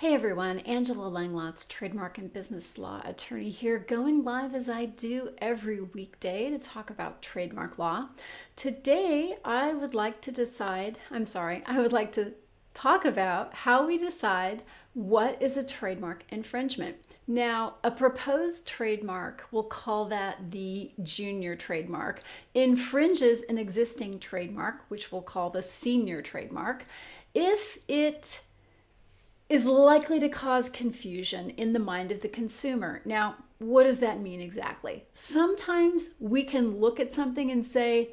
Hey everyone, Angela Langlotz, trademark and business law attorney here, going live as I do every weekday to talk about trademark law. Today, I would like to talk about how we decide what is a trademark infringement. Now, a proposed trademark, we'll call that the junior trademark, infringes an existing trademark, which we'll call the senior trademark, if it is likely to cause confusion in the mind of the consumer. Now, what does that mean exactly? Sometimes we can look at something and say,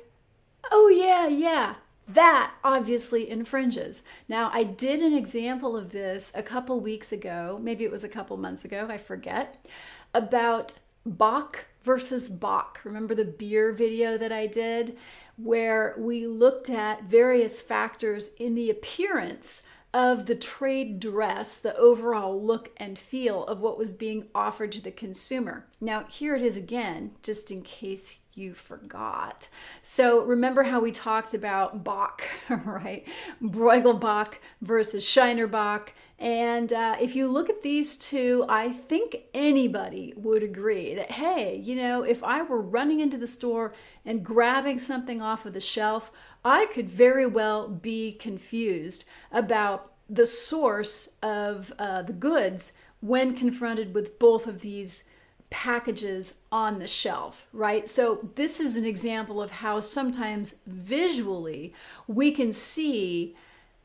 oh yeah, that obviously infringes. Now, I did an example of this a couple weeks ago, maybe it was a couple months ago, I forget, about Bock versus Bock. Remember the beer video that I did where we looked at various factors in the appearance of the trade dress, the overall look and feel of what was being offered to the consumer. Now, here it is again, just in case you forgot. So remember how we talked about Bock, right? Bruegel Bock versus Shiner Bock. And if you look at these two, I think anybody would agree that, hey, if I were running into the store and grabbing something off of the shelf, I could very well be confused about the source of the goods when confronted with both of these packages on the shelf, right? So this is an example of how sometimes visually we can see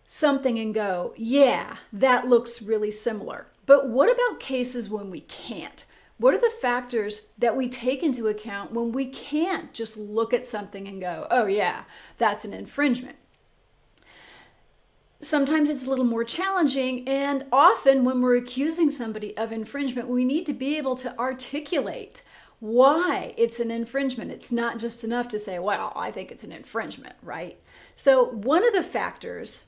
something and go, yeah, that looks really similar. But what about cases when we can't? What are the factors that we take into account when we can't just look at something and go, oh yeah, that's an infringement? Sometimes it's a little more challenging, and often when we're accusing somebody of infringement, we need to be able to articulate why it's an infringement. It's not just enough to say, well, I think it's an infringement, right? So one of the factors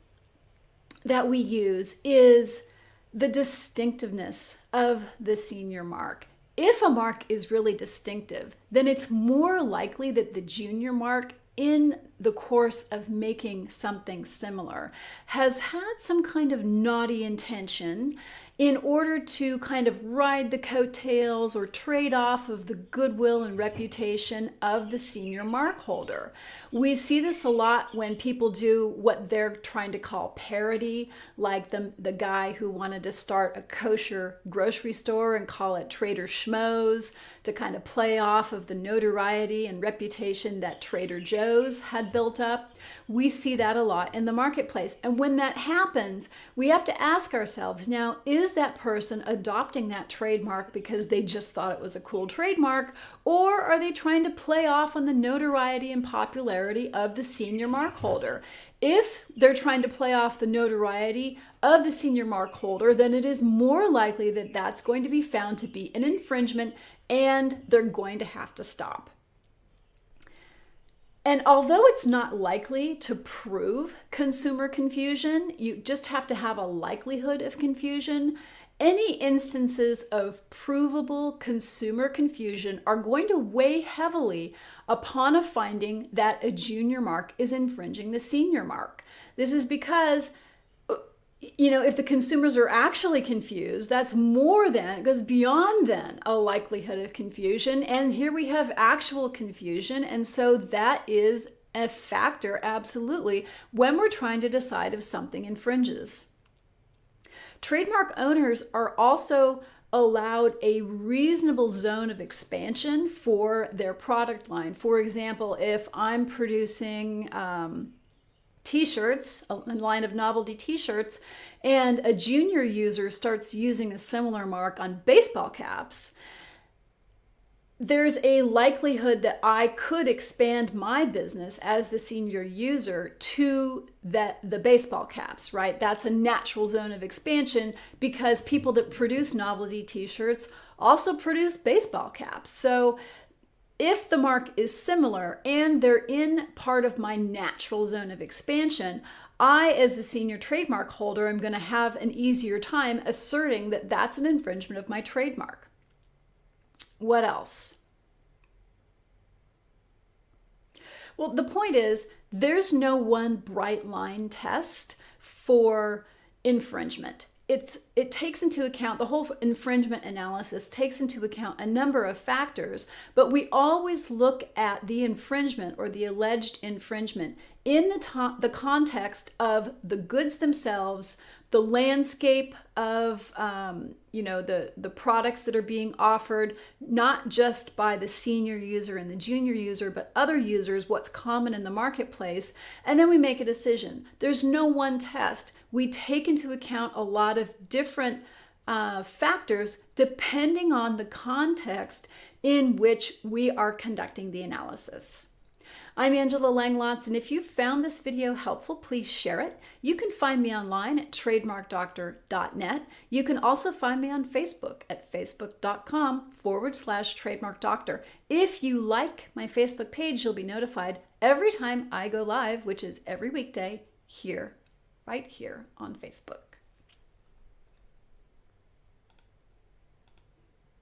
that we use is the distinctiveness of the senior mark. If a mark is really distinctive, then it's more likely that the junior mark, in the course of making something similar, has had some kind of naughty intention in order to kind of ride the coattails or trade off of the goodwill and reputation of the senior mark holder. We see this a lot when people do what they're trying to call parody, like the guy who wanted to start a kosher grocery store and call it Trader Schmoes to kind of play off of the notoriety and reputation that Trader Joe's had built up. We see that a lot in the marketplace. And when that happens, we have to ask ourselves, now, is that person adopting that trademark because they just thought it was a cool trademark, or are they trying to play off on the notoriety and popularity of the senior mark holder? If they're trying to play off the notoriety of the senior mark holder, then it is more likely that that's going to be found to be an infringement, and they're going to have to stop. And although it's not likely to prove consumer confusion, you just have to have a likelihood of confusion. Any instances of provable consumer confusion are going to weigh heavily upon a finding that a junior mark is infringing the senior mark. This is because if the consumers are actually confused, it goes beyond then a likelihood of confusion. And here we have actual confusion. And so that is a factor, absolutely, when we're trying to decide if something infringes. Trademark owners are also allowed a reasonable zone of expansion for their product line. For example, if I'm producing t-shirts, a line of novelty t-shirts, and a junior user starts using a similar mark on baseball caps, there's a likelihood that I could expand my business as the senior user to the baseball caps, right? That's a natural zone of expansion because people that produce novelty t-shirts also produce baseball caps. So if the mark is similar and they're in part of my natural zone of expansion, I, as the senior trademark holder, am going to have an easier time asserting that that's an infringement of my trademark. What else? Well, the point is, there's no one bright line test for infringement. it takes into account, the whole infringement analysis takes into account a number of factors, but we always look at the infringement or the alleged infringement in the context of the goods themselves, the landscape of the products that are being offered, not just by the senior user and the junior user, but other users, what's common in the marketplace, and then we make a decision. There's no one test. We take into account a lot of different factors depending on the context in which we are conducting the analysis. I'm Angela Langlotz, and if you found this video helpful, please share it. You can find me online at trademarkdoctor.net. You can also find me on Facebook at facebook.com/trademarkdoctor. If you like my Facebook page, you'll be notified every time I go live, which is every weekday right here on Facebook.